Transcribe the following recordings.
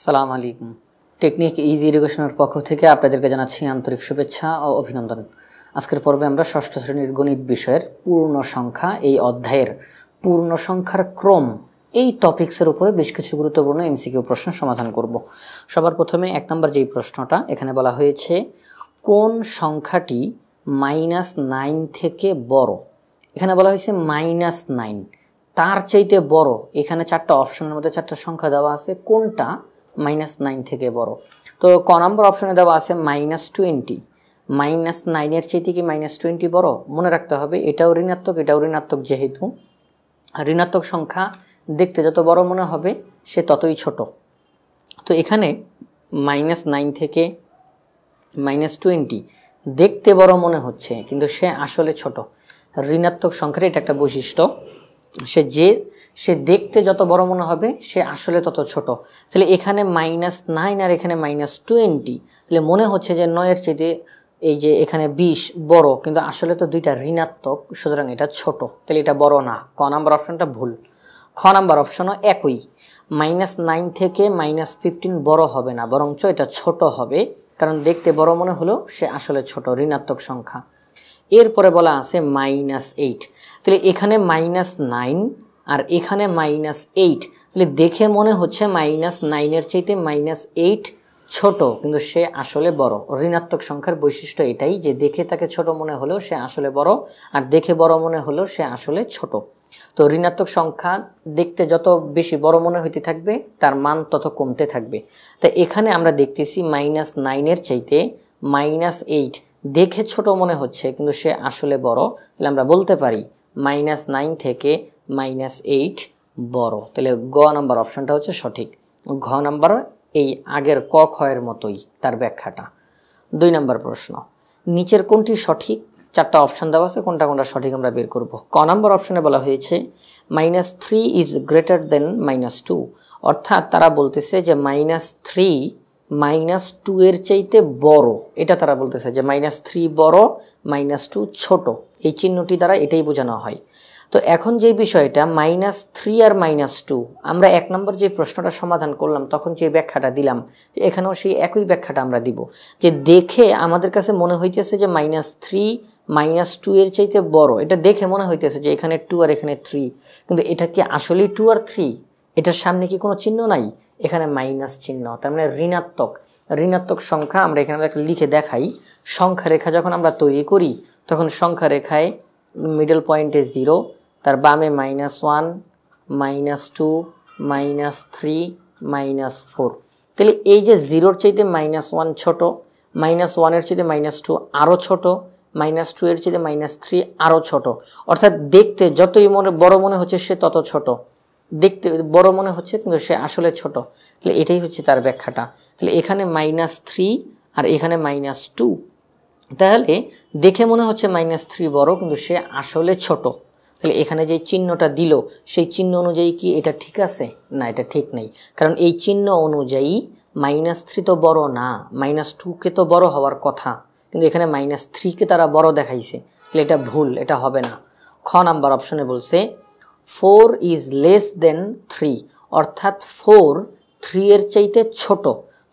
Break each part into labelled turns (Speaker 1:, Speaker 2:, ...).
Speaker 1: সালাম আলাইকুম। Technique easy এডুকেশনের পক্ষ থেকে আপনাদেরকে জানাচ্ছি আন্তরিক শুভেচ্ছা ও অভিনন্দন। আজকের পর্বে আমরা ষষ্ঠ শ্রেণীর গণিত বিষয়ের পূর্ণ সংখ্যা এই অধ্যায়ের পূর্ণ সংখ্যার ক্রম এই টপিক্সের উপরে বেশ কিছু গুরুত্বপূর্ণ এমসিকিউ প্রশ্ন সমাধান করব। সবার প্রথমে 1 নম্বর যেই প্রশ্নটা এখানে বলা হয়েছে, কোন সংখ্যাটি -9 থেকে বড়? এখানে বলা হয়েছে -9 তার চাইতে বড়। এখানে 4টা অপশনের মধ্যে 4টা সংখ্যা দেওয়া আছে, কোনটা -9 থেকে বড়? তো ক নম্বর অপশনে দেওয়া আছে -20। -9 চাইতে কি -20 বড়? মনে রাখতে হবে এটাও ঋণাত্মক, যেহেতু ঋণাত্মক সংখ্যা দেখতে যত বড় মনে হবে সে ততই ছোট। তো এখানে -9 থেকে -20 দেখতে বড় মনে হচ্ছে কিন্তু সে আসলে ছোট। ঋণাত্মক সংখ্যার এটা একটা বৈশিষ্ট্য, সে দেখতে যত বড় মনে হবে সে আসলে তত ছোট। তাহলে এখানে -9 আর এখানে -20, তাহলে মনে হচ্ছে যে 9 এর চাইতে এই যে এখানে 20 বড়, কিন্তু আসলে তো দুইটা ঋণাত্মক, সুতরাং এটা ছোট, তাহলে এটা বড় না। ক নাম্বার অপশনটা ভুল। খ নাম্বার অপশনও একই, -9 থেকে -15 বড় হবে না, বরঞ্চ এটা ছোট হবে, কারণ দেখতে বড় মনে হলেও সে আসলে ছোট, ঋণাত্মক সংখ্যা। এরপরে বলা আছে -8, তাহলে এখানে -9 আর এখানে -8, তাহলে দেখে মনে হচ্ছে -9 এর চাইতে -8 ছোট, কিন্তু সে আসলে বড়। ঋণাত্মক সংখ্যার বৈশিষ্ট্য এটাই যে দেখে তাকে ছোট মনে হলেও সে আসলে বড়, আর দেখে বড় মনে হলেও সে আসলে ছোট। তো ঋণাত্মক সংখ্যা দেখতে যত বেশি বড় মনে হইতে থাকবে তার মান তত কমতে থাকবে। তাই এখানে আমরা দেখতেছি -9 এর চাইতে -8 দেখে ছোট মনে হচ্ছে কিন্তু সে আসলে বড়, তাহলে আমরা বলতে পারি -9 থেকে -8 বড়। তাহলে গ নাম্বার অপশনটা হচ্ছে সঠিক। ঘ নাম্বার এই আগের ক খ এর মতোই তার ব্যাখ্যাটা। 2 নম্বর প্রশ্ন, নিচের কোনটি সঠিক? 4টা অপশন দেওয়া আছে, কোনটা কোনটা সঠিক আমরা বের করব। ক নম্বর অপশনে বলা হয়েছে -3 ইজ গ্রেটার দেন -2, অর্থাৎ তারা বলতেছে যে -3 -2 এর চাইতে বড়, এটা তারা বলতেছে যে -3 বড়, -2 ছোট। এই চিহ্নটি দ্বারা এটাই বোঝানো হয়। তো এখন যে বিষয়টা -3 আর -2, আমরা 1 নম্বর যে প্রশ্নটা সমাধান করলাম তখন যে ব্যাখ্যাটা দিলাম, এখানেও সেই একই ব্যাখ্যাটা আমরা দিব, যে দেখে আমাদের কাছে মনে হইতেছে যে -3 -2 এর চাইতে বড়, এটা দেখে মনে হইতেছে যে এখানে 2 আর এখানে 3, কিন্তু এটা কি আসলেই 2 আর 3? এটার সামনে কি কোনো চিহ্ন নাই? এখানে মাইনাস চিহ্ন, তার মানে ঋণাত্মক সংখ্যা। আমরা এখানে লিখে দেখাই, সংখ্যা রেখা যখন আমরা তৈরি করি তখন সংখ্যা রেখায় মিডল পয়েন্টে 0, তার বামে -1, -2, -3, -4। তাহলে এই যে 0-র চাইতে -1 ছোট, -1-এর চাইতে -2 আরও ছোট, -2 এর চাইতে -3 আরও ছোট, অর্থাৎ দেখতে যতই বড় মনে হচ্ছে সে তত ছোট। দেখতে বড় মনে হচ্ছে কিন্তু সে আসলে ছোট, তাহলে এটাই হচ্ছে তার ব্যাখ্যাটা। তাহলে এখানে -3 আর এখানে -2, তাহলে দেখে মনে হচ্ছে -3 বড় কিন্তু সে আসলে ছোট। তাহলে এখানে যে চিহ্নটা দিল সেই চিহ্ন অনুযায়ী কি এটা ঠিক আছে? না, এটা ঠিক নেই, কারণ এই চিহ্ন অনুযায়ী -3 তো বড় না, -2কে তো বড় হওয়ার কথা, কিন্তু এখানে -3কে তারা বড় দেখাইছে, তাহলে এটা ভুল, এটা হবে না। খ নাম্বার অপশনে বলছে 4 ইজ লেস দেন 3, অর্থাৎ 4 3 এর চাইতে ছোট।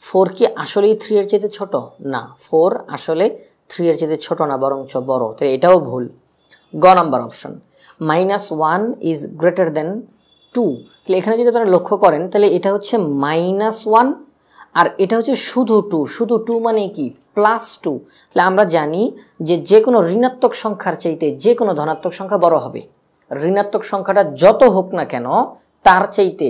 Speaker 1: 4 কি আসলেই 3 এর চাইতে ছোট? না, 4 আসলে 3 এর চাইতে ছোট না, বরঞ্চ বড়, তাহলে এটাও ভুল। গ number option -1 is greater than 2, তাহলে এখানে যদি আপনারা লক্ষ্য করেন তাহলে এটা হচ্ছে -1 আর এটা হচ্ছে শুধু 2, শুধু 2 মানে কি +2। তাহলে আমরা জানি যে কোনো ঋণাত্মক সংখ্যার চাইতে যে কোনো ধনাত্মক সংখ্যা বড় হবে। ঋণাত্মক সংখ্যাটা যত হোক না কেন তার চাইতে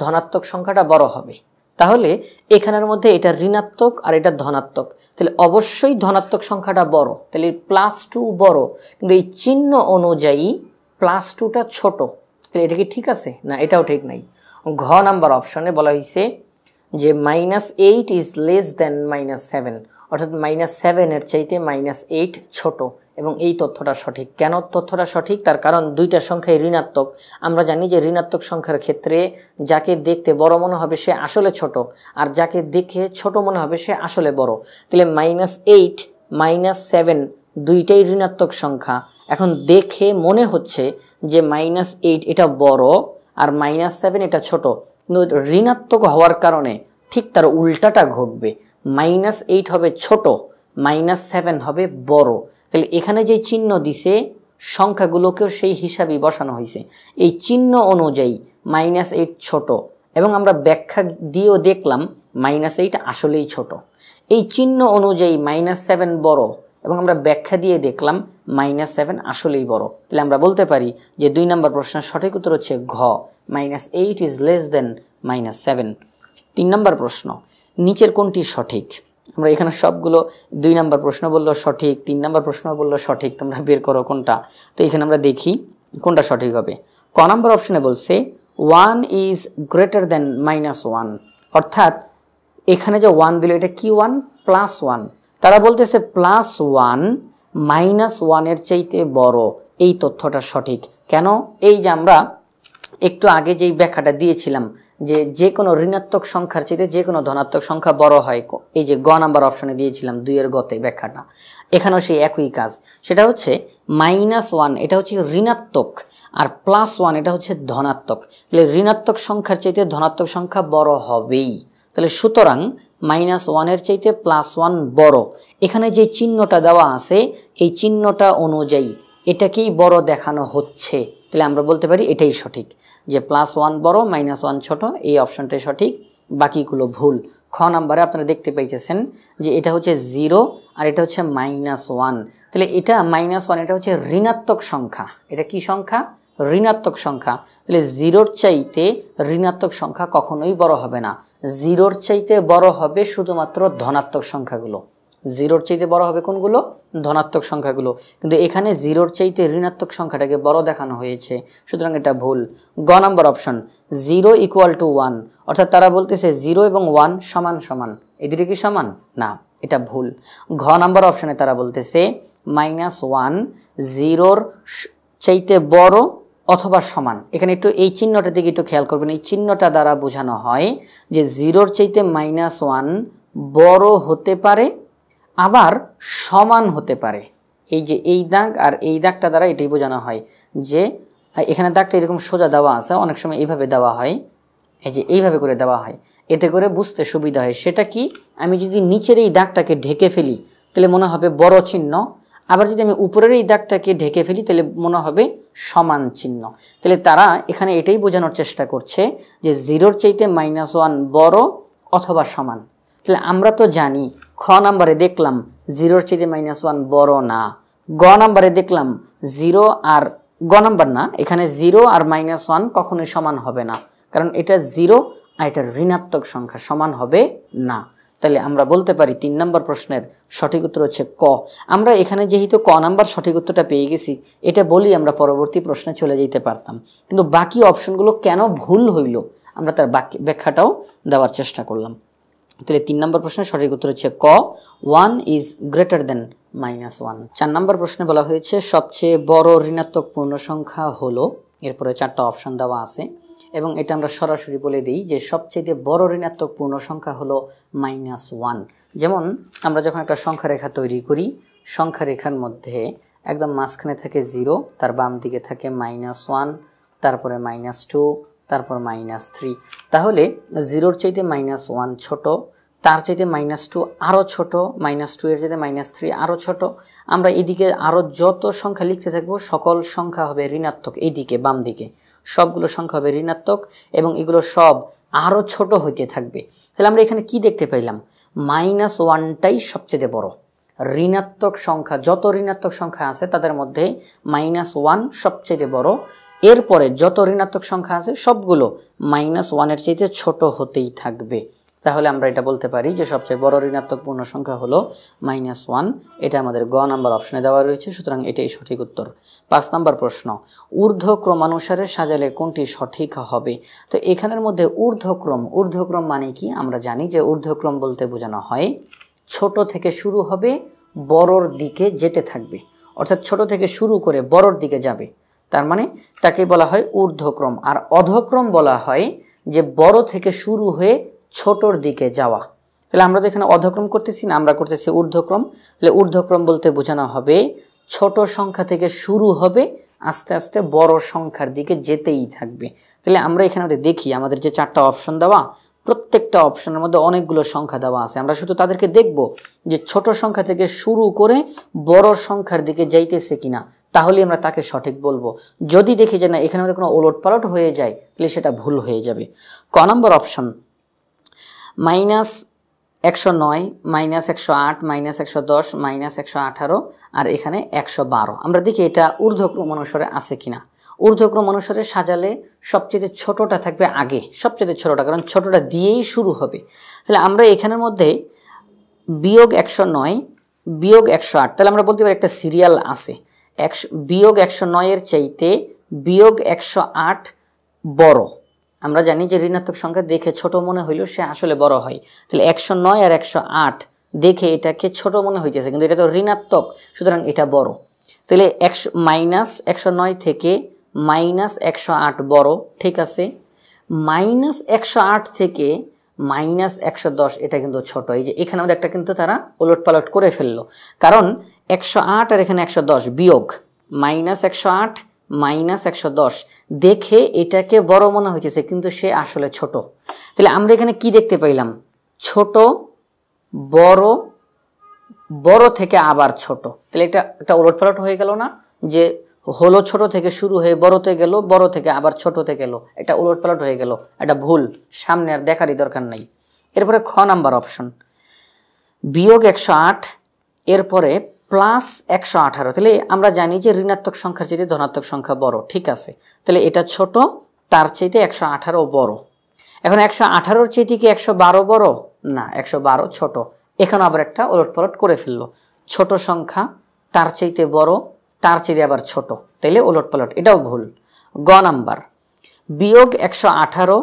Speaker 1: ধনাত্মক সংখ্যাটা বড় হবে। তাহলে এখানের মধ্যে এটা ঋণাত্মক আর এটা ধনাত্মক, তাহলে অবশ্যই ধনাত্মক সংখ্যাটা বড়, তাহলে +2 বড়, কিন্তু এই চিহ্ন অনুযায়ী +2টা ছোট। তাহলে এটা কি ঠিক আছে? না, এটাও ঠিক নাই। ঘ নাম্বার অপশনে বলা হয়েছে যে -8 ইজ লেস দেন -7, অর্থাৎ -7 এর চাইতে -8 ছোট, এবং এই তথ্যটা সঠিক। কেন তথ্যটা সঠিক? তার কারণ দুইটা সংখ্যাই ঋণাত্মক। আমরা জানি যে ঋণাত্মক সংখ্যার ক্ষেত্রে যাকে দেখতে বড় মনে হবে সে আসলে ছোট, আর যাকে দেখে ছোট মনে হবে সে আসলে বড়। তাহলে -8 -7 দুইটাই ঋণাত্মক সংখ্যা। এখন দেখে মনে হচ্ছে যে -8 এটা বড় আর -7 এটা ছোট, কিন্তু ঋণাত্মক হওয়ার কারণে ঠিক তার উল্টাটা ঘটবে। -8 হবে ছোট, -7 হবে বড়। তাহলে এখানে যে চিহ্ন দিছে সংখ্যাগুলোকেও সেই হিসাবেই বসানো হয়েছে। এই চিহ্ন অনুযায়ী -8 ছোট, এবং আমরা ব্যাখ্যা দিয়েও দেখলাম -8 আসলেই ছোট। এই চিহ্ন অনুযায়ী -7 বড়, এবং আমরা ব্যাখ্যা দিয়ে দেখলাম -7 আসলেই বড়। তাহলে আমরা বলতে পারি যে 2 নম্বর প্রশ্নের সঠিক উত্তর হচ্ছে ঘ, -8 ইজ লেস দেন -7। 3 নম্বর প্রশ্ন, নিচের কোনটি সঠিক? আমরা এখানে সবগুলো 2 নম্বর প্রশ্ন বললো সঠিক, 3 নম্বর প্রশ্ন বললো সঠিক, তোমরা বের করো কোনটা। তো এখানে আমরা দেখি কোনটা সঠিক হবে। ক নম্বর অপশনে বলছে 1 ইজ গ্রেটার দেন -1, অর্থাৎ এখানে যে 1 দিল এটা কি 1? +1। তারা বলতেছে +1 -1 এর চাইতে বড়, এই তথ্যটা সঠিক। কেন? এই যে আমরা একটু আগে যেই ব্যাখ্যাটা দিয়েছিলাম যে কোনো ঋণাত্মক সংখ্যার চাইতে যে কোনো ধনাত্মক সংখ্যা বড় হয়, এই যে গ নাম্বার অপশনে দিয়েছিলাম 2 এর গতে ব্যাখ্যাটা, এখানেও সেই একই কাজ। সেটা হচ্ছে -1 এটা হচ্ছে ঋণাত্মক, আর +1 এটা হচ্ছে ধনাত্মক। তাহলে ঋণাত্মক সংখ্যার চাইতে ধনাত্মক সংখ্যা বড় হবেই। তাহলে সুতরাং -1 এর চাইতে +1 বড়। এখানে যে চিহ্নটা দেওয়া আছে এই চিহ্নটা অনুযায়ী এটাকেই বড় দেখানো হচ্ছে। তাহলে আমরা বলতে পারি এটাই সঠিক, যে +1 বড়, -1 ছোট, এই অপশনটাই সঠিক, বাকিগুলো ভুল। খ নাম্বারে আপনারা দেখতে পাইতেছেন যে এটা হচ্ছে 0 আর এটা হচ্ছে -1। তাহলে এটা -1 এটা হচ্ছে ঋণাত্মক সংখ্যা। এটা কি সংখ্যা? ঋণাত্মক সংখ্যা। তাহলে 0-র চাইতে ঋণাত্মক সংখ্যা কখনোই বড় হবে না। 0-র চাইতে বড় হবে শুধুমাত্র ধনাত্মক সংখ্যাগুলো। 0-র চাইতে বড় হবে কোনগুলো? ধনাত্মক সংখ্যাগুলো। কিন্তু এখানে 0-র চাইতে ঋণাত্মক সংখ্যাটাকে বড় দেখানো হয়েছে, সুতরাং এটা ভুল। গ নাম্বার অপশন 0 = 1, অর্থাৎ তারা বলতেছে 0 এবং 1 সমান সমান। এই দুটো কি সমান? না, এটা ভুল। ঘ নাম্বার অপশনে তারা বলতেছে -1 0-র চাইতে বড় অথবা সমান। এখানে একটু এই চিহ্নটা দিকে একটু খেয়াল করবেন। এই চিহ্নটা দ্বারা বোঝানো হয় যে 0-র চাইতে -1 বড় হতে পারে, আবার সমান হতে পারে। এই যে এই দাগ আর এই দাগটা দ্বারা এটাই বোঝানো হয় যে এখানে দাগটা এরকম সোজা দেওয়া আছে, অনেক সময় এইভাবে দেওয়া হয়, এই যে এইভাবে করে দেওয়া হয়, এতে করে বুঝতে সুবিধা হয়। সেটা কি? আমি যদি নিচের এই দাগটাকে ঢেকে ফেলি তাহলে মনে হবে বড় চিহ্ন, আবার যদি আমি উপরের এই দাগটাকে ঢেকে ফেলি তাহলে মনে হবে সমান চিহ্ন। তাহলে তারা এখানে এটাই বোঝানোর চেষ্টা করছে যে 0-র চাইতে -1 বড় অথবা সমান। তাহলে আমরা তো জানি খ নাম্বারে দেখলাম 0-র চাইতে -1 বড় না, গ নাম্বারে দেখলাম 0 আর গ নাম্বার না, এখানে 0 আর -1 কখনোই সমান হবে না, কারণ এটা 0 আর এটা ঋণাত্মক সংখ্যা, সমান হবে না। তাহলে আমরা বলতে পারি 3 নম্বর প্রশ্নের সঠিক উত্তর হচ্ছে ক। আমরা এখানে যেহেতু ক নাম্বার সঠিক উত্তরটা পেয়ে গেছি, এটা বলি আমরা পরবর্তী প্রশ্নে চলে যেতে পারতাম, কিন্তু বাকি অপশনগুলো কেন ভুল হইল আমরা তার ব্যাখ্যাটাও দেওয়ার চেষ্টা করলাম। তাহলে 3 নম্বর প্রশ্নের সঠিক উত্তর হচ্ছে ক, 1 ইজ গ্রেটার দেন -1। 4 নম্বর প্রশ্নে বলা হয়েছে সবচেয়ে বড় ঋণাত্মক পূর্ণ সংখ্যা হলো, এরপরে 4টা অপশন দেওয়া আছে, এবং এটা আমরা সরাসরি বলে দিই যে সবচেয়ে বড় ঋণাত্মক পূর্ণ সংখ্যা হলো -1। যেমন আমরা যখন একটা সংখ্যা রেখা তৈরি করি, সংখ্যা রেখার মধ্যে একদম মাঝখানে থাকে 0, তার বাম দিকে থাকে -1, তারপরে -2, তারপর -3। তাহলে 0-র চাইতে -1 ছোট, তার চাইতে -2 আরও ছোট, -2 এর চাইতে -3 আরও ছোট। আমরা এদিকে আরও যত সংখ্যা লিখতে থাকবো সকল সংখ্যা হবে ঋণাত্মক। এইদিকে বাম দিকে সবগুলো সংখ্যা হবে ঋণাত্মক, এবং এগুলো সব আরও ছোট হইতে থাকবে। তাহলে আমরা এখানে কি দেখতে পাইলাম? -1টাই সবচেয়ে বড়। ঋণাত্মক সংখ্যা, যত ঋণাত্মক সংখ্যা আছে তাদের মধ্যে -1 সবচেয়ে বড়। এরপরে যত ঋণাত্মক সংখ্যা আছে সবগুলো -1 এর চাইতে ছোট হতেই থাকবে। তাহলে আমরা এটা বলতে পারি যে সবচেয়ে বড় ঋণাত্মক পূর্ণ সংখ্যা হলো -1। এটা আমাদের গ নাম্বার অপশনে দেওয়া রয়েছে, সুতরাং এটাই সঠিক উত্তর। 5 নম্বর প্রশ্ন, ঊর্ধ্বক্রমানুসারে সাজালে কোনটি সঠিক হবে? তো এখানের মধ্যে ঊর্ধ্বক্রম মানে কি? আমরা জানি যে ঊর্ধ্বক্রম বলতে বোঝানো হয় ছোট থেকে শুরু হবে, বড়র দিকে যেতে থাকবে, অর্থাৎ ছোট থেকে শুরু করে বড়র দিকে যাবে, তার মানে তাকে বলা হয় ঊর্ধ্বক্রম। আর অধক্রম বলা হয় যে বড় থেকে শুরু হয়ে ছোটর দিকে যাওয়া। তাহলে আমরা তো এখানে অধক্রম করতেছি না, আমরা করতেছি ঊর্ধ্বক্রম। তাহলে ঊর্ধ্বক্রম বলতে বোঝানো হবে ছোট সংখ্যা থেকে শুরু হবে, আস্তে আস্তে বড় সংখ্যার দিকে যেতেই থাকবে। তাহলে আমরা এখানে দেখি আমাদের যে 4টা অপশন দেওয়া, প্রত্যেকটা অপশনের মধ্যে অনেকগুলো সংখ্যা দেওয়া আছে, আমরা শুধু তাদেরকে দেখব যে ছোট সংখ্যা থেকে শুরু করে বড় সংখ্যার দিকে যাইতেছে কিনা, তাহলে আমরা তাকে সঠিক বলবো। যদি দেখি যে না এখানে আমাদের কোনো ওলট পালট হয়ে যায়, তাহলে সেটা ভুল হয়ে যাবে। ক নম্বর অপশন, -109, -108, -110, -118 আর এখানে 112। আমরা দেখি এটা ঊর্ধ্বক্রম অনুসারে আছে কিনা। ঊর্ধ্বক্রম অনুসারে সাজালে সবচেয়ে ছোটটা থাকবে আগে, সবচেয়ে ছোটটা, কারণ ছোটটা দিয়েই শুরু হবে। তাহলে আমরা এখানের মধ্যে -109 -108, তাহলে আমরা বলতে পারি একটা সিরিয়াল আছে। -109 এর চাইতে -108 বড়। আমরা জানি যে ঋণাত্মক সংখ্যা দেখে ছোট মনে হইলেও সে আসলে বড় হয়। তাহলে 109 আর 108 দেখে এটাকে ছোট মনে হইতেছে, কিন্তু এটা তো ঋণাত্মক, সুতরাং এটা বড়। তাহলে -109 থেকে -108 বড়, ঠিক আছে। -108 থেকে -110 এটা কিন্তু ছোট। এই যে এখানে আমাদের একটা কিন্তু তারা ওলট পালট করে ফেললো, কারণ 108 আর এখানে 110 বিয়োগ -108 -110 দেখে এটাকে বড় মনে হইতেছে, কিন্তু সে আসলে ছোট। তাহলে আমরা এখানে কি দেখতে পাইলাম? ছোট, বড়, বড় থেকে আবার ছোট। তাহলে এটা একটা ওলট পালট হয়ে গেল না, যে হলো ছোট থেকে শুরু হয়ে বড়তে গেল, বড় থেকে আবার ছোটতে গেল, এটা ওলট পালট হয়ে গেল, এটা ভুল, সামনে আর দেখারই দরকার নাই। এরপরে খ নাম্বার অপশন, -108 এরপরে +118। তাহলে আমরা জানি যে ঋণাত্মক সংখ্যার চাইতে ধনাত্মক সংখ্যা বড়, ঠিক আছে। তাহলে এটা ছোট, তার চাইতে 118 বড়। এখন 118-র চাইতে কি 112 বড়? না, 112 ছোট। এখানে আবার একটা ওলট পালট করে ফেললো, ছোট সংখ্যা তার চাইতে বড়, তার চাইতে আবার ছোট, তাইলে ওলট পালট, এটাও ভুল। গ নাম্বার, -118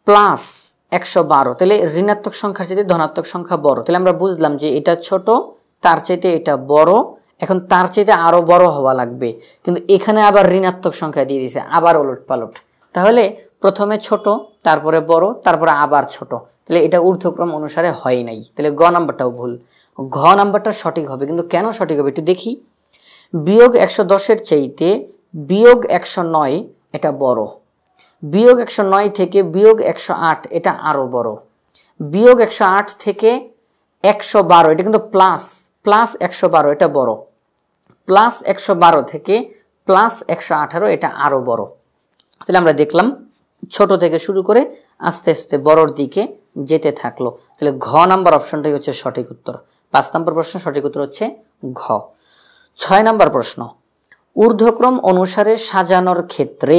Speaker 1: +112, তাহলে ঋণাত্মক সংখ্যার চাইতে ধনাত্মক সংখ্যা বড়। তাহলে আমরা বুঝলাম যে এটা ছোট, তার চাইতে এটা বড়, এখন তার চাইতে আরো বড় হওয়া লাগবে, কিন্তু এখানে আবার ঋণাত্মক সংখ্যা দিয়ে দিয়েছে, আবার ওলট পালট। তাহলে প্রথমে ছোট, তারপরে বড়, তারপরে আবার ছোট, তাহলে এটা ঊর্ধ্বক্রম অনুসারে হয় নাই। তাহলে গ নাম্বারটাও ভুল। ঘ নাম্বারটা সঠিক হবে, কিন্তু কেন সঠিক হবে একটু দেখি। -110-এর চাইতে -109 এটা বড়। -109 থেকে -108 এটা আরো বড়। -108 থেকে 112 এটা কিন্তু +112 এটা বড়। +112 থেকে +118 এটা আরো বড়। তাহলে আমরা দেখলাম ছোট থেকে শুরু করে আস্তে আস্তে বড়র দিকে যেতে থাকলো। তাহলে ঘ নাম্বার অপশনটাই হচ্ছে সঠিক উত্তর। 5 নম্বর প্রশ্ন সঠিক উত্তর হচ্ছে ঘ। 6 নম্বর প্রশ্ন, ঊর্ধ্বক্রম অনুসারে সাজানোর ক্ষেত্রে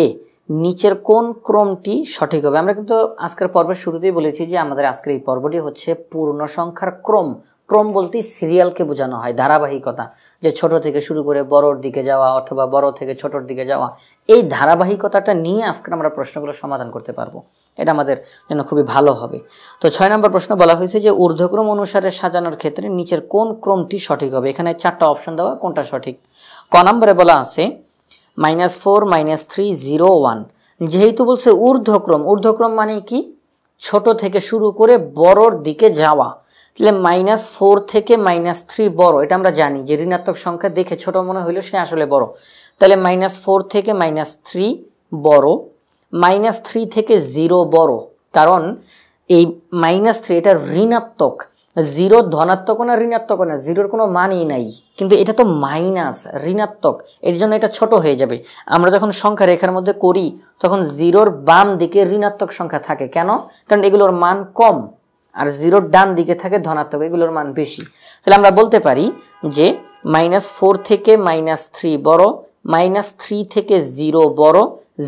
Speaker 1: নিচের কোন ক্রমটি সঠিক হবে? আমরা কিন্তু আজকের পর্বের শুরুতেই বলেছি যে আমাদের আজকের এই পর্বটি হচ্ছে পূর্ণ সংখ্যার ক্রম। ক্রম বলতে সিরিয়ালকে বোঝানো হয়, ধারাবাহিকতা, যে ছোট থেকে শুরু করে বড়র দিকে যাওয়া অথবা বড় থেকে ছোটর দিকে যাওয়া, এই ধারাবাহিকতাটা নিয়ে আজকে আমরা প্রশ্নগুলো সমাধান করতে পারবো, এটা আমাদের জন্য খুবই ভালো হবে। তো 6 নম্বর প্রশ্ন বলা হয়েছে যে ঊর্ধ্বক্রম অনুসারে সাজানোর ক্ষেত্রে নিচের কোন ক্রমটি সঠিক হবে? এখানে 4টা অপশন দেওয়া, কোনটা সঠিক? ক নম্বরে বলা আছে -4, -3, 0, 1। যেহেতু বলছে ঊর্ধ্বক্রম, ঊর্ধ্বক্রম মানে কি? ছোট থেকে শুরু করে বড়র দিকে যাওয়া। তাহলে -4 থেকে -3 বড়, এটা আমরা জানি যে ঋণাত্মক সংখ্যা দেখে ছোট মনে হইলো সে আসলে বড়। তাহলে -4 থেকে -3 বড়, -3 থেকে 0 বড়, কারণ এই -3 এটা ঋণাত্মক, 0 ধনাত্মক না ঋণাত্মক না, 0-র কোনো মানই নাই, কিন্তু এটা তো মাইনাস, ঋণাত্মক, এর জন্য এটা ছোট হয়ে যাবে। আমরা যখন সংখ্যা রেখার মধ্যে করি তখন 0-র বাম দিকে ঋণাত্মক সংখ্যা থাকে, কেন? কারণ এগুলোর মান কম, আর 0-র ডান দিকে থাকে ধনাত্মক, এগুলোর মান বেশি। তাহলে আমরা বলতে পারি যে -4 থেকে -3 বড়, -3 থেকে 0 বড়,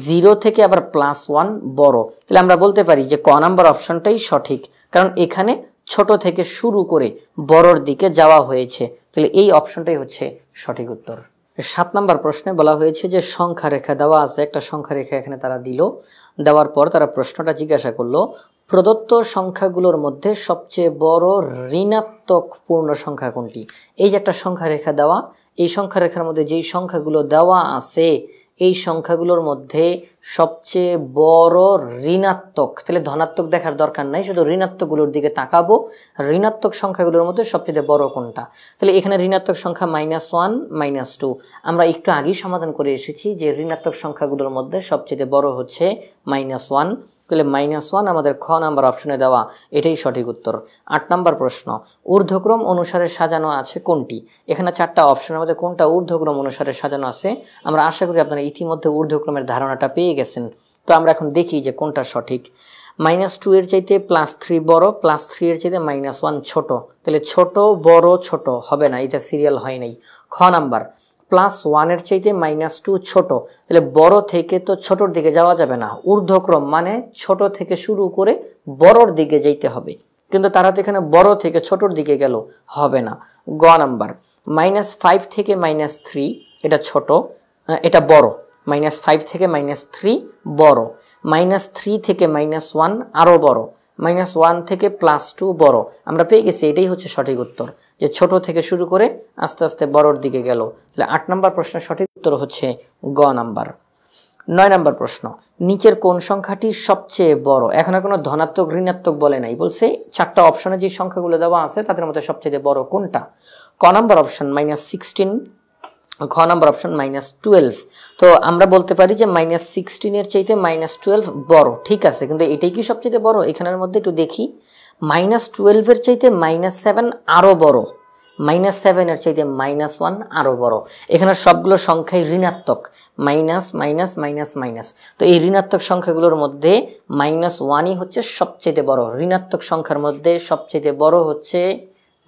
Speaker 1: 0 থেকে আবার +1 বড়। তাহলে আমরা বলতে পারি যে ক নাম্বার অপশনটাই সঠিক, কারণ এখানে ছোট থেকে শুরু করে বড়র দিকে যাওয়া হয়েছে। তাহলে এই অপশনটাই হচ্ছে সঠিক উত্তর। 7 নম্বর প্রশ্নে বলা হয়েছে যে সংখ্যা রেখা দেওয়া আছে, একটা সংখ্যা রেখা এখানে তারা দিল, দেওয়ার পর তারা প্রশ্নটা জিজ্ঞাসা করলো প্রদত্ত সংখ্যাগুলোর মধ্যে সবচেয়ে বড় ঋণাত্মক পূর্ণ সংখ্যা কোনটি? এই যে একটা সংখ্যা রেখা দেওয়া, এই সংখ্যা রেখার মধ্যে যেই সংখ্যাগুলো দেওয়া আছে এই সংখ্যাগুলোর মধ্যে সবচেয়ে বড় ঋণাত্মক, তাহলে ধনাত্মক দেখার দরকার নাই, শুধু ঋণাত্মকগুলোর দিকে তাকাবো। ঋণাত্মক সংখ্যাগুলোর মধ্যে সবচেয়ে বড় কোনটা? তাহলে এখানে ঋণাত্মক সংখ্যা -1, -2, আমরা একটু আগেই সমাধান করে এসেছি যে ঋণাত্মক সংখ্যাগুলোর মধ্যে সবচেয়ে বড় হচ্ছে -1, তাহলে -1 আমাদের খ নাম্বার অপশনে দেওয়া, এটাই সঠিক উত্তর। 8 নাম্বার প্রশ্ন, ঊর্ধ্বক্রম অনুসারে সাজানো আছে কোনটি? এখানে 4টা অপশনের মধ্যে কোনটা ঊর্ধ্বক্রম অনুসারে সাজানো আছে? আমরা আশা করি আপনারা ইতিমধ্যে ঊর্ধ্বক্রমের ধারণাটা পেয়ে গেছেন। তো আমরা এখন দেখি যে কোনটা সঠিক। -2 এর চাইতে +3 বড়, +3 এর চাইতে -1 ছোট। তাহলে ছোট বড় ছোট হবে না, এটা সিরিয়াল হয় নাই। খ নাম্বার, +1 এর চাইতে -2 ছোট, তাহলে বড় থেকে তো ছোটর দিকে যাওয়া যাবে না। ঊর্ধ্বক্রম মানে ছোট থেকে শুরু করে বড়র দিকে যেতে হবে, কিন্তু তারা তো এখানে বড় থেকে ছোটর দিকে গেল, হবে না। গ নাম্বার, -5 থেকে -3 এটা ছোট, এটা বড়। -5 থেকে -3 বড়, -3 থেকে -1 আরও বড়, -1 থেকে +2 বড়। আমরা পেয়ে গেছি, এটাই হচ্ছে সঠিক উত্তর, যে ছোট থেকে শুরু করে আস্তে আস্তে বড়র দিকে গেল। তাহলে 8 নম্বর প্রশ্নের সঠিক উত্তর হচ্ছে গ নাম্বার। 9 নম্বর প্রশ্ন, নিচের কোন সংখ্যাটি সবচেয়ে বড়? এখন আর কোনো ধনাত্মক ঋণাত্মক বলে নাই, বলছে 4টা অপশনে যে সংখ্যাগুলো দেওয়া আছে তাদের মধ্যে সবচেয়ে বড় কোনটা? ক নাম্বার অপশন -16, খ নাম্বার অপশন -12। তো আমরা বলতে পারি যে -16 এর চাইতে -12 বড়, ঠিক আছে, কিন্তু এটাই কি সবচেয়ে বড়? এখানের মধ্যে একটু দেখি, -12 এর চাইতে -7 আরও বড়, -7 এর চাইতে -1 আরও বড়। এখানে সবগুলো সংখ্যাই ঋণাত্মক, মাইনাস মাইনাস মাইনাস মাইনাস। তো এই ঋণাত্মক সংখ্যাগুলোর মধ্যে -1ই হচ্ছে সবচেয়ে বড়। ঋণাত্মক সংখ্যার মধ্যে সবচেয়ে বড় হচ্ছে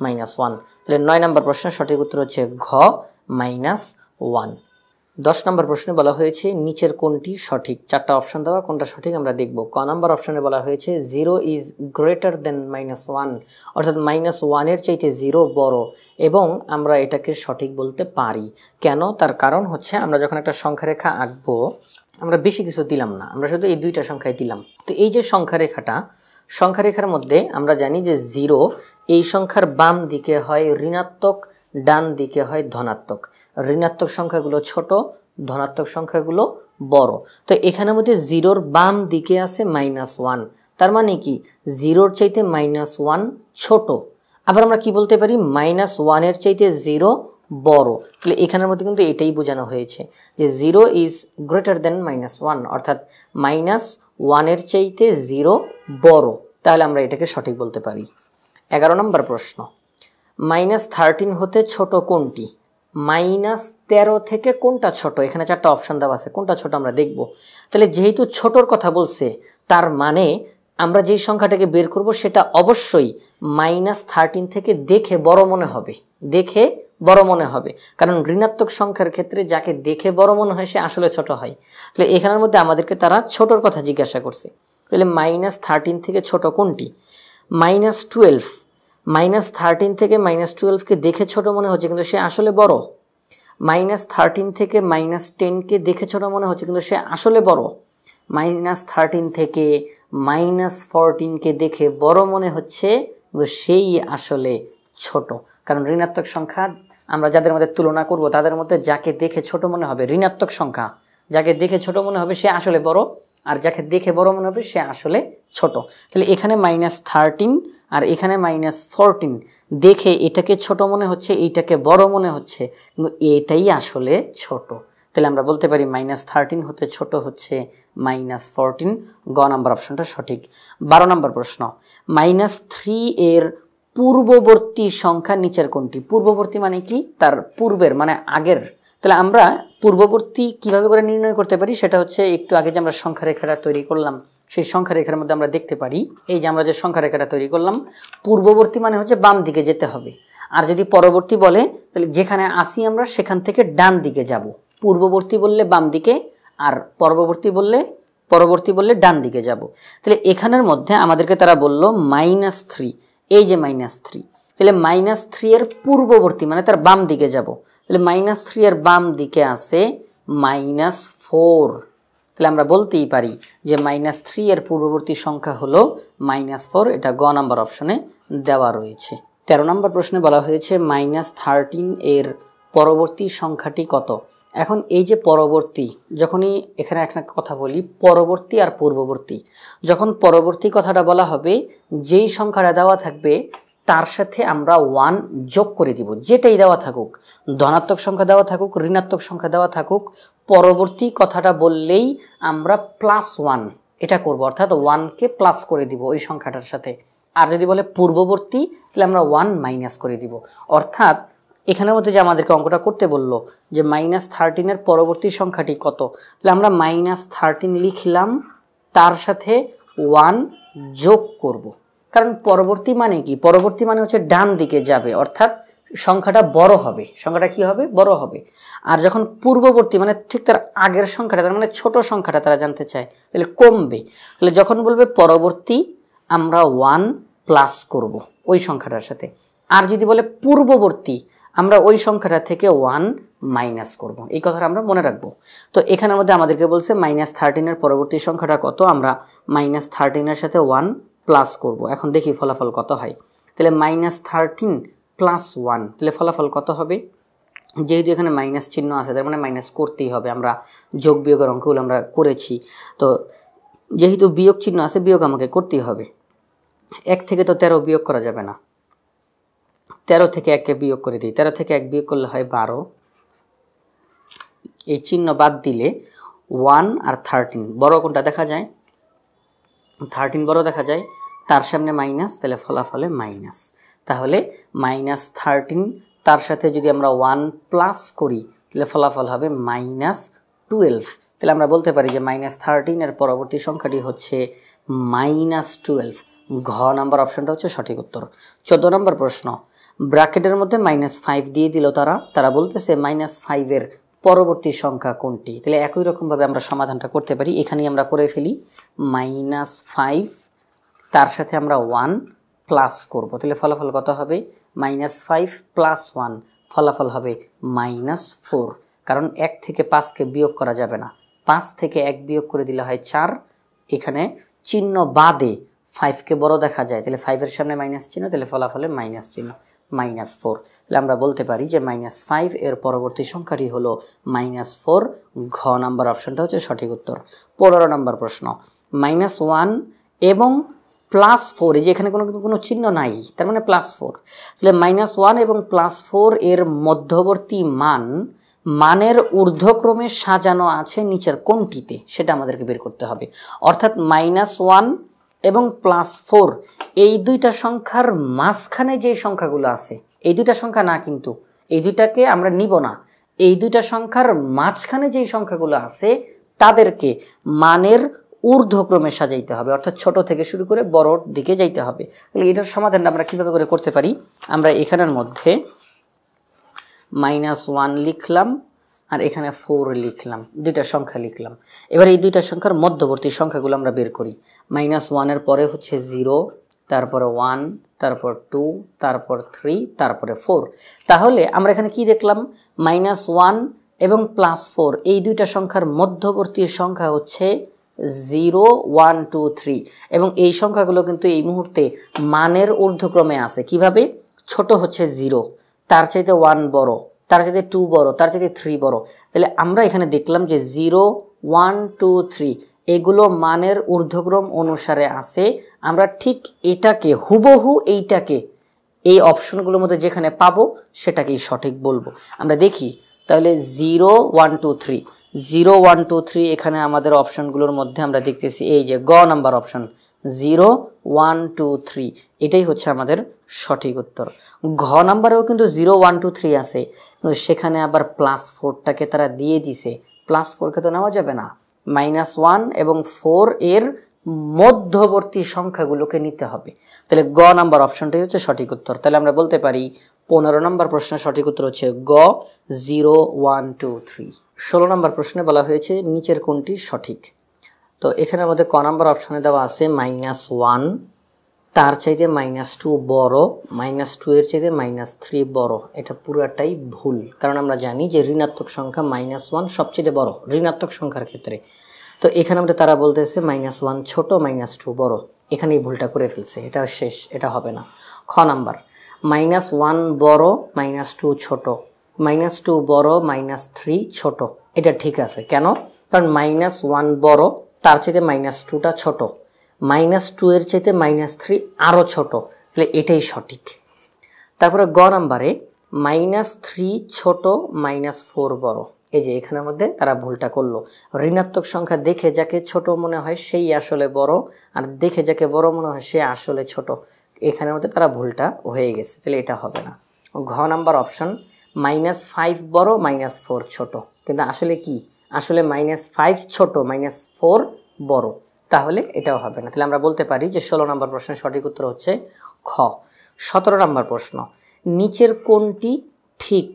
Speaker 1: -1। তাহলে 9 নম্বর প্রশ্নের সঠিক উত্তর হচ্ছে ঘ, -1। 10 নম্বর প্রশ্নে বলা হয়েছে নিচের কোনটি সঠিক? 4টা অপশন দেওয়া, কোনটা সঠিক আমরা দেখব। ক নাম্বার অপশনে বলা হয়েছে 0 ইজ গ্রেটার দেন -1, অর্থাৎ -1 এর চাইতে 0 বড়, এবং আমরা এটাকে সঠিক বলতে পারি। কেন? তার কারণ হচ্ছে আমরা যখন একটা সংখ্যা রেখা আঁকবো, আমরা বেশি কিছু দিলাম না, আমরা শুধু এই 2টা সংখ্যাই দিলাম। তো এই যে সংখ্যা রেখাটা, সংখ্যা রেখার মধ্যে আমরা জানি যে 0 এই সংখ্যার বাম দিকে হয় ঋণাত্মক, ডান দিকে হয় ধনাত্মক। ঋণাত্মক সংখ্যাগুলো ছোট, ধনাত্মক সংখ্যাগুলো বড়। তো এখানের মধ্যে 0র বাম দিকে আছে -1, তার মানে কি 0র চাইতে -1 ছোট। আবার আমরা কি বলতে পারি, -1 এর চাইতে 0 বড়। তাহলে এখানের মধ্যে কিন্তু এটাই বোঝানো হয়েছে যে 0 ইজ গ্রেটার দেন -1, অর্থাৎ -1 এর চাইতে 0 বড়। তাহলে আমরা এটাকে সঠিক বলতে পারি। 11 নম্বর প্রশ্ন, -13 হতে ছোট কোনটি? -13 থেকে কোনটা ছোট? এখানে 4টা অপশন দেওয়া আছে, কোনটা ছোট আমরা দেখব। তাহলে যেহেতু ছোটর কথা বলছে, তার মানে আমরা যেই সংখ্যাটাকে বের করব সেটা অবশ্যই -13 থেকে দেখে বড় মনে হবে, দেখে বড় মনে হবে। কারণ ঋণাত্মক সংখ্যার ক্ষেত্রে যাকে দেখে বড় মনে হয় সে আসলে ছোট হয়। তাহলে এখানের মধ্যে আমাদেরকে তারা ছোটর কথা জিজ্ঞাসা করছে। তাহলে -13 থেকে ছোট কোনটি? -12, -13 থেকে -12কে দেখে ছোট মনে হচ্ছে, কিন্তু সে আসলে বড়। -13 থেকে -10কে দেখে ছোট মনে হচ্ছে, কিন্তু সে আসলে বড়। -13 থেকে -14কে দেখে বড় মনে হচ্ছে, কিন্তু সেই আসলে ছোট। কারণ ঋণাত্মক সংখ্যা আমরা যাদের মধ্যে তুলনা করব, তাদের মধ্যে যাকে দেখে ছোট মনে হবে, ঋণাত্মক সংখ্যা যাকে দেখে ছোট মনে হবে সে আসলে বড়, আর যাকে দেখে বড় মনে হবে সে আসলে ছোট। তাহলে এখানে -13 আর এখানে -14, দেখে এটাকে ছোট মনে হচ্ছে, এইটাকে বড় মনে হচ্ছে, কিন্তু এটাই আসলে ছোট। তাহলে আমরা বলতে পারি -13 হতে ছোট হচ্ছে -14। গ নাম্বার অপশনটা সঠিক। 12 নম্বর প্রশ্ন, -3 এর পূর্ববর্তী সংখ্যা নিচের কোনটি? পূর্ববর্তী মানে কি? তার পূর্বের মানে আগের। তাহলে আমরা পূর্ববর্তী কিভাবে করে নির্ণয় করতে পারি, সেটা হচ্ছে একটু আগে যে আমরা সংখ্যা রেখাটা তৈরি করলাম, সেই সংখ্যা রেখার মধ্যে আমরা দেখতে পারি, এই যে আমরা যে সংখ্যা রেখাটা তৈরি করলাম, পূর্ববর্তী মানে হচ্ছে বাম দিকে যেতে হবে। আর যদি পরবর্তী বলে, তাহলে যেখানে আসি আমরা সেখান থেকে ডান দিকে যাব। পূর্ববর্তী বললে বাম দিকে, আর পরবর্তী বললে ডান দিকে যাব। তাহলে এখানের মধ্যে আমাদেরকে তারা বলল -3, এই যে -3, তাহলে -3 এর পূর্ববর্তী মানে তার বাম দিকে যাব। তাহলে -3 এর বাম দিকে আছে -4। তাহলে আমরা বলতেই পারি যে -3 এর পূর্ববর্তী সংখ্যা হলো -4। এটা গ নাম্বার অপশনে দেওয়া রয়েছে। 13 নম্বর প্রশ্নে বলা হয়েছে -13 এর পরবর্তী সংখ্যাটি কত? এখন এই যে পরবর্তী, যখনই এখানে একটা কথা বলি, পরবর্তী আর পূর্ববর্তী, যখন পরবর্তী কথাটা বলা হবে, যেই সংখ্যাটা দেওয়া থাকবে তার সাথে আমরা 1 যোগ করে দিব, যেটাই দেওয়া থাকুক, ধনাত্মক সংখ্যা দেওয়া থাকুক, ঋণাত্মক সংখ্যা দেওয়া থাকুক, পরবর্তী কথাটা বললেই আমরা +1 এটা করব, অর্থাৎ 1কে প্লাস করে দিব ওই সংখ্যাটার সাথে। আর যদি বলে পূর্ববর্তী, তাহলে আমরা 1 মাইনাস করে দিব। অর্থাৎ এখানের মধ্যে যে আমাদেরকে অঙ্কটা করতে বলল যে -13 পরবর্তী সংখ্যাটি কত, তাহলে আমরা -13 লিখলাম, তার সাথে 1 যোগ করব। কারণ পরবর্তী মানে কি, পরবর্তী মানে হচ্ছে ডান দিকে যাবে, অর্থাৎ সংখ্যাটা বড় হবে। সংখ্যাটা কি হবে, বড় হবে। আর যখন পূর্ববর্তী মানে ঠিক তার আগের সংখ্যাটা, তার মানে ছোট সংখ্যাটা তারা জানতে চায়, তাহলে কমবে। তাহলে যখন বলবে পরবর্তী, আমরা 1 প্লাস করব ওই সংখ্যাটার সাথে। আর যদি বলে পূর্ববর্তী, আমরা ওই সংখ্যাটা থেকে 1 মাইনাস করব। এই কথাটা আমরা মনে রাখবো। তো এখানের মধ্যে আমাদেরকে বলছে -13 পরবর্তী সংখ্যাটা কত, আমরা -13 সাথে 1 প্লাস করব। এখন দেখি ফলাফল কত হয়। তাহলে -13 প্লাস 1, তাহলে ফলাফল কত হবে? যেহেতু এখানে মাইনাস চিহ্ন আছে, তার মানে মাইনাস করতেই হবে। আমরা যোগ বিয়োগের অঙ্কগুলো আমরা করেছি, তো যেহেতু বিয়োগ চিহ্ন আছে, বিয়োগ আমাকে করতেই হবে। 1 থেকে তো 13 বিয়োগ করা যাবে না, 13 থেকে 1কে বিয়োগ করে দিই। 13 থেকে 1 বিয়োগ করলে হয় 12। এই চিহ্ন বাদ দিলে 1 আর 13 বড় কোনটা দেখা যায়? 13 বড় দেখা যায়, তার সামনে মাইনাস, তাহলে ফলাফলে মাইনাস। তাহলে -13 তার সাথে যদি আমরা 1 প্লাস করি, তাহলে ফলাফল হবে -12। তাহলে আমরা বলতে পারি যে -13 এর পরবর্তী সংখ্যাটি হচ্ছে -12। ঘ নাম্বার অপশনটা হচ্ছে সঠিক উত্তর। 14 নম্বর প্রশ্ন, ব্র্যাকেটের মধ্যে -5 দিয়ে দিল তারা বলতেছে -5 এর পরবর্তী সংখ্যা কোনটি? তাহলে একই রকমভাবে আমরা সমাধানটা করতে পারি। এখানেই আমরা করে ফেলি, -5 তার সাথে আমরা 1 প্লাস করব। তাহলে ফলাফল কত হবে? -5 প্লাস 1, ফলাফল হবে -4। কারণ 1 থেকে 5কে বিয়োগ করা যাবে না, 5 থেকে 1 বিয়োগ করে দিলে হয় 4। এখানে চিহ্ন বাদে 5কে বড় দেখা যায়, তাহলে 5 এর সামনে মাইনাস চিহ্ন, তাহলে ফলাফলে মাইনাস চিহ্ন, -4। তাহলে আমরা বলতে পারি যে -5 এর পরবর্তী সংখ্যাটি হলো -4। ঘ নাম্বার অপশনটা হচ্ছে সঠিক উত্তর। 15 নম্বর প্রশ্ন, -1 এবং +4, এই যে এখানে কোনো চিহ্ন নাই, তার মানে +4। তাহলে -1 এবং +4 এর মধ্যবর্তী মানের ঊর্ধ্বক্রমে সাজানো আছে নিচের কোনটিতে, সেটা আমাদেরকে বের করতে হবে। অর্থাৎ -1 এবং +4 এই দুইটা সংখ্যার মাঝখানে যে সংখ্যাগুলো আছে, এই দুইটা সংখ্যা না, কিন্তু এই দুইটাকে আমরা নিব না। এই দুইটা সংখ্যার মাঝখানে যে সংখ্যাগুলো আছে তাদেরকে মানের ঊর্ধ্বক্রমে সাজাইতে হবে, অর্থাৎ ছোট থেকে শুরু করে বড়র দিকে যাইতে হবে। তাহলে এটার সমাধানটা আমরা কীভাবে করে করতে পারি? আমরা এখানের মধ্যে -1 লিখলাম আর এখানে 4 লিখলাম, দুইটা সংখ্যা লিখলাম। এবার এই দুইটা সংখ্যার মধ্যবর্তী সংখ্যাগুলো আমরা বের করি। -1 এর পরে হচ্ছে 0, তারপরে 1, তারপর 2, তারপর 3, তারপরে 4। তাহলে আমরা এখানে কি দেখলাম? -1 এবং +4 এই দুইটা সংখ্যার মধ্যবর্তী সংখ্যা হচ্ছে 0, 1, 2, 3, এবং এই সংখ্যাগুলো কিন্তু এই মুহূর্তে মানের ঊর্ধ্বক্রমে আছে। কিভাবে? ছোট হচ্ছে 0, তার চাইতে 1 বড়, তার চাইতে 2 বড়, তার চাইতে 3 বড়। তাহলে আমরা এখানে দেখলাম যে 0, 1, 2, 3 এগুলো মানের ঊর্ধ্বক্রম অনুসারে আছে। আমরা ঠিক এটাকে হুবহু এইটাকে এই অপশনগুলোর মধ্যে যেখানে পাবো সেটাকেই সঠিক বলবো। আমরা দেখি তাহলে 0, 1, 2, 3, 0, 1, 2, 3 এখানে আমাদের অপশনগুলোর মধ্যে আমরা দেখতেছি এই যে গ নাম্বার অপশন 0, 1, 2, 3, এটাই হচ্ছে আমাদের সঠিক উত্তর। ঘ নাম্বারেও কিন্তু 0, 1, 2, 3 আছে, কিন্তু সেখানে আবার +4টাকে তারা দিয়ে দিছে। +4কে তো নেওয়া যাবে না, -1 এবং 4 এর মধ্যবর্তী সংখ্যাগুলোকে নিতে হবে। তাহলে গ নাম্বার অপশনটাই হচ্ছে সঠিক উত্তর। তাহলে আমরা বলতে পারি 15 নম্বর প্রশ্নের সঠিক উত্তর হচ্ছে গ, 0, 1, 2, 3। 16 নম্বর প্রশ্নে বলা হয়েছে নিচের কোনটি সঠিক। তো এখানে আমাদের ক নাম্বার অপশনে দেওয়া আছে -1 তার চাইতে -2 বড়, -2 এর চাইতে -3 বড়। এটা পুরাটাই ভুল, কারণ আমরা জানি যে ঋণাত্মক সংখ্যা -1 সবচেয়ে বড় ঋণাত্মক সংখ্যার ক্ষেত্রে। তো এখানে আমাদের তারা বলতেছে -1 ছোট, -2 বড়। এখানে এই ভুলটা করে ফেলছে, এটা শেষ, এটা হবে না। খ নাম্বার, -1 বড়, -2 ছোট, -2 বড়, -3 ছোট। এটা ঠিক আছে, কেন? কারণ -1 বড়, তার চাইতে -2টা ছোট, -2 এর চাইতে -3 আরও ছোট, তাহলে এটাই সঠিক। তারপরে গ নাম্বারে -3 ছোট, -4 বড়। এই যে এখানের মধ্যে তারা ভুলটা করলো। ঋণাত্মক সংখ্যা দেখে যাকে ছোট মনে হয় সেই আসলে বড়, আর দেখে যাকে বড় মনে হয় সে আসলে ছোট। এখানের মধ্যে তারা ভুলটা হয়ে গেছে, তাহলে এটা হবে না। ঘ নাম্বার অপশন, -5 বড় -4 ছোট, কিন্তু আসলে কি, আসলে -5 ছোট -4 বড়, তাহলে এটাও হবে না। তাহলে আমরা বলতে পারি যে 16 নম্বর প্রশ্নের সঠিক উত্তর হচ্ছে খ। 17 নম্বর প্রশ্ন, নিচের কোনটি ঠিক?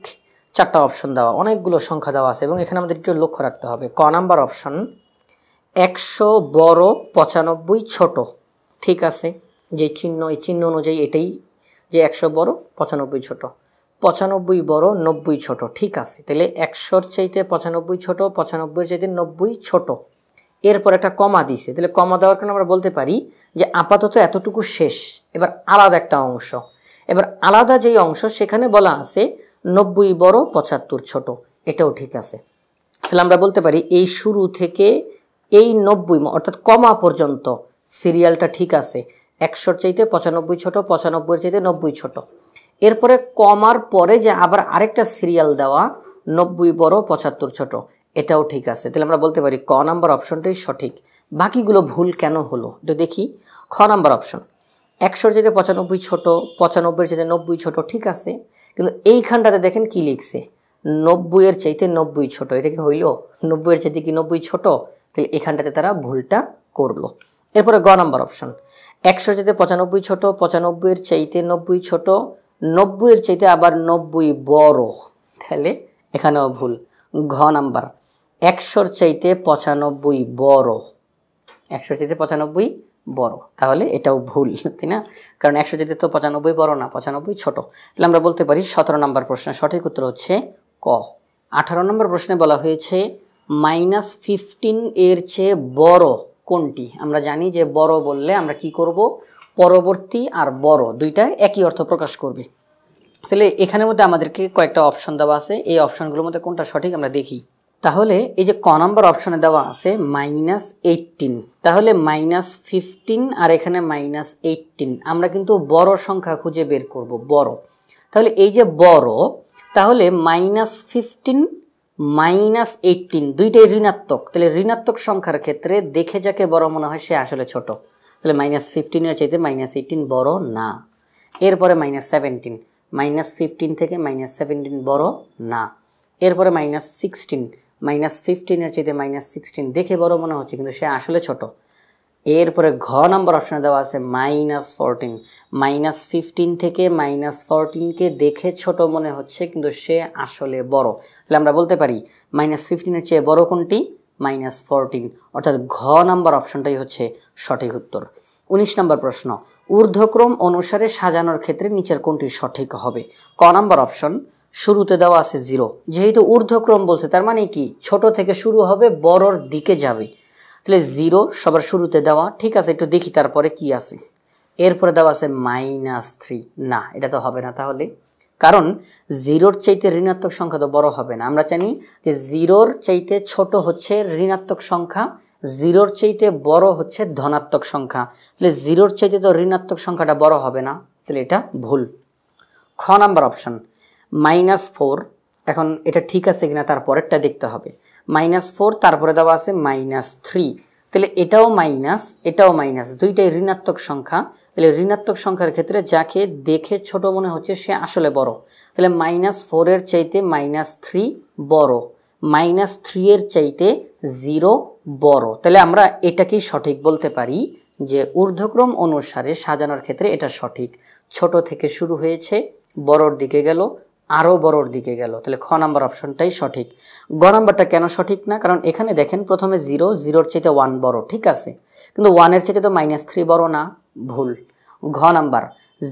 Speaker 1: 4টা অপশন দেওয়া, অনেকগুলো সংখ্যা দেওয়া আছে এবং এখানে আমাদের একটু লক্ষ্য রাখতে হবে। ক নাম্বার অপশন, 100 বড় 95 ছোট, ঠিক আছে। যে চিহ্ন, এই চিহ্ন অনুযায়ী এটাই, যে 100 বড় 95 ছোট, 95 বড় 90 ছোট, ঠিক আছে। তাহলে 100-র চাইতে 95 ছোট, 95-এর চাইতে 90 ছোট। এরপর একটা কমা দিছে, তাহলে কমা দেওয়ার কারণে আমরা বলতে পারি যে আপাতত এতটুকু শেষ, এবার আলাদা একটা অংশ। এবার আলাদা যেই অংশ সেখানে বলা আছে 90 বড় 75 ছোট, এটাও ঠিক আছে। তাহলে আমরা বলতে পারি এই শুরু থেকে এই 90 অর্থাৎ কমা পর্যন্ত সিরিয়ালটা ঠিক আছে। 100-র চাইতে 95 ছোট, 95-এর চাইতে 90 ছোট। এরপরে কমার পরে যে আবার আরেকটা সিরিয়াল দেওয়া 90 বড় 75 ছোট, এটাও ঠিক আছে। তাহলে আমরা বলতে পারি ক নাম্বার অপশনটাই সঠিক। বাকিগুলো ভুল কেন হলো এটা দেখি। খ নাম্বার অপশন, 100-র চাইতে 95 ছোট, 95-এর চাইতে 90 ছোট, ঠিক আছে। কিন্তু এইখানটাতে দেখেন কি লিখছে, 90-এর চাইতে 90 ছোট, এটা কি হইল? 90-এর চাইতে কি 90 ছোট? তাহলে এখানটাতে তারা ভুলটা করলো। এরপরে গ নাম্বার অপশন, 100-র চাইতে 95 ছোট, 95-এর চাইতে 90 ছোট, 90-এর চাইতে আবার 90 বড়, তাহলে এখানেও ভুল। ঘ নাম্বার, 100-র চাইতে 95 বড়, 100-র চাইতে 95 বড়, তাহলে এটাও ভুল, তাই না? কারণ 100 চাইতে তো 95 বড় না, 95 ছোট। তাহলে আমরা বলতে পারি 17 নম্বর প্রশ্নের সঠিক উত্তর হচ্ছে ক। 18 নম্বর প্রশ্নে বলা হয়েছে -15 এর চেয়ে বড় কোনটি? আমরা জানি যে বড় বললে আমরা কি করব, পরবর্তী আর বড় দুইটা একই অর্থ প্রকাশ করবে। তাহলে এখানের মধ্যে আমাদেরকে কয়েকটা অপশন দেওয়া আছে, এই অপশনগুলোর মধ্যে কোনটা সঠিক আমরা দেখি। তাহলে এই যে ক নাম্বার অপশনে দেওয়া আছে -18, তাহলে -15 আর এখানে -18, আমরা কিন্তু বড় সংখ্যা খুঁজে বের করব, বড়। তাহলে এই যে বড়, তাহলে -15 -18 দুইটাই ঋণাত্মক, তাহলে ঋণাত্মক সংখ্যার ক্ষেত্রে দেখে যাকে বড় মনে হয় সে আসলে ছোট। তাহলে -15-এর চাইতে -18 বড় না। এরপরে -17, -15 থেকে -17 বড় না। এরপরে -16, -15-এর চাইতে -16 দেখে বড় মনে হচ্ছে কিন্তু সে আসলে ছোট। এরপরে ঘ নাম্বার অপশনে দেওয়া আছে -14, -15 থেকে -14কে দেখে ছোট মনে হচ্ছে কিন্তু সে আসলে বড়। তাহলে আমরা বলতে পারি -15-এর চেয়ে বড় কোনটি? -14, অর্থাৎ ঘ নাম্বার অপশনটাই হচ্ছে সঠিক উত্তর। 19 নম্বর প্রশ্ন, ঊর্ধ্বক্রম অনুসারে সাজানোর ক্ষেত্রে নিচের কোনটি সঠিক হবে? ক নাম্বার অপশন, শুরুতে দেওয়া আছে 0, যেহেতু ঊর্ধ্বক্রম বলছে তার মানে কি ছোট থেকে শুরু হবে বড়র দিকে যাবে, তাহলে 0 সবার শুরুতে দেওয়া, ঠিক আছে। একটু দেখি তারপরে কি আছে। এরপরে দেওয়া আছে -3, না এটা তো হবে না তাহলে, কারণ 0-র চাইতে ঋণাত্মক সংখ্যা তো বড় হবে না। আমরা জানি যে 0-র চাইতে ছোট হচ্ছে ঋণাত্মক সংখ্যা, 0-র চাইতে বড় হচ্ছে ধনাত্মক সংখ্যা, তাহলে 0-র চাইতে তো ঋণাত্মক সংখ্যাটা বড় হবে না, তাহলে এটা ভুল। খ নাম্বার অপশন, -4, এখন এটা ঠিক আছে কিনা তার পরেরটা দেখতে হবে। -4 তারপরে দেওয়া আছে -3, তাহলে এটাও মাইনাস এটাও মাইনাস, দুইটাই ঋণাত্মক সংখ্যা। তাহলে ঋণাত্মক সংখ্যার ক্ষেত্রে যাকে দেখে ছোট মনে হচ্ছে সে আসলে বড়, তাহলে -4 এর চাইতে -3 বড়, -3 এর চাইতে 0 বড়। তাহলে আমরা এটাকেই সঠিক বলতে পারি যে ঊর্ধ্বক্রম অনুসারে সাজানোর ক্ষেত্রে এটা সঠিক। ছোট থেকে শুরু হয়েছে, বড়র দিকে গেল, আরও বড়র দিকে গেল, তাহলে খ নাম্বার অপশনটাই সঠিক। গ নাম্বারটা কেন সঠিক না? কারণ এখানে দেখেন প্রথমে 0, 0-র চাইতে 1 বড়, ঠিক আছে, কিন্তু 1-এর চাইতে তো -3 বড় না, ভুল। ঘ নাম্বার,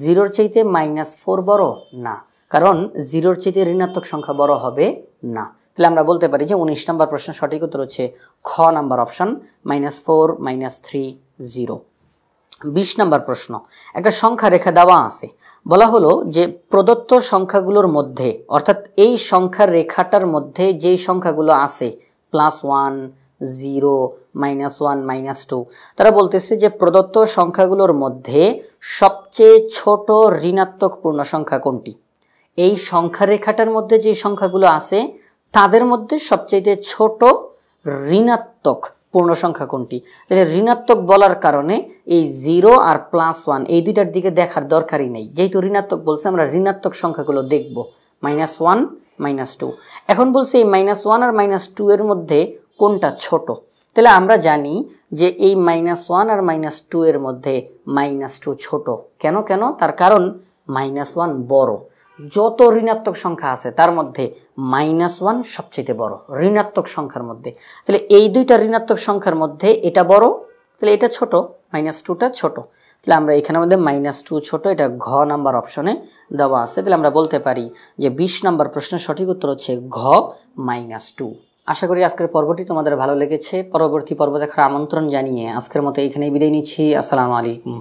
Speaker 1: 0-র চাইতে -4 বড় না, কারণ 0-র চাইতে ঋণাত্মক সংখ্যা বড় হবে না। তাহলে আমরা বলতে পারি যে 19 নম্বর প্রশ্নের সঠিক উত্তর হচ্ছে খ নাম্বার অপশন, -4, -3, 0। 20 নম্বর প্রশ্ন, একটা সংখ্যা রেখা দেওয়া আছে, বলা হলো যে প্রদত্ত সংখ্যাগুলোর মধ্যে, অর্থাৎ এই সংখ্যার রেখাটার মধ্যে যেই সংখ্যাগুলো আছে +1, 0, -1, -2, তারা বলতেছে যে প্রদত্ত সংখ্যাগুলোর মধ্যে সবচেয়ে ছোট ঋণাত্মক পূর্ণ সংখ্যা কোনটি? এই সংখ্যা রেখাটার মধ্যে যে সংখ্যাগুলো আছে তাদের মধ্যে সবচেয়ে ছোট ঋণাত্মক পূর্ণ সংখ্যা কোনটি? তাহলে ঋণাত্মক বলার কারণে এই 0 আর +1 এই দুইটার দিকে দেখার দরকারই নেই, যেহেতু ঋণাত্মক বলছে আমরা ঋণাত্মক সংখ্যাগুলো দেখব। -1 -2। এখন বলছে এই -1 আর -2 এর মধ্যে কোনটা ছোট? তাহলে আমরা জানি যে এই -1 আর -2 এর মধ্যে -2 ছোট। কেন কেন? তার কারণ -1 বড়। যত ঋণাত্মক সংখ্যা আছে তার মধ্যে -1 সবচেয়ে বড় ঋণাত্মক সংখ্যার মধ্যে। তাহলে এই দুইটা ঋণাত্মক সংখ্যার মধ্যে এটা বড়, তাহলে এটা ছোট, -2টা ছোট। তাহলে আমরা এখানের মধ্যে -2 ছোট, এটা ঘ নাম্বার অপশনে দেওয়া আছে। তাহলে আমরা বলতে পারি যে 20 নাম্বার প্রশ্নের সঠিক উত্তর হচ্ছে ঘ -2। আশা করি আজকের পর্বটি তোমাদের ভালো লেগেছে। পরবর্তী পর্ব দেখার আমন্ত্রণ জানিয়ে আজকের মতো এখানেই বিদায় নিচ্ছি। আসসালামু আলাইকুম।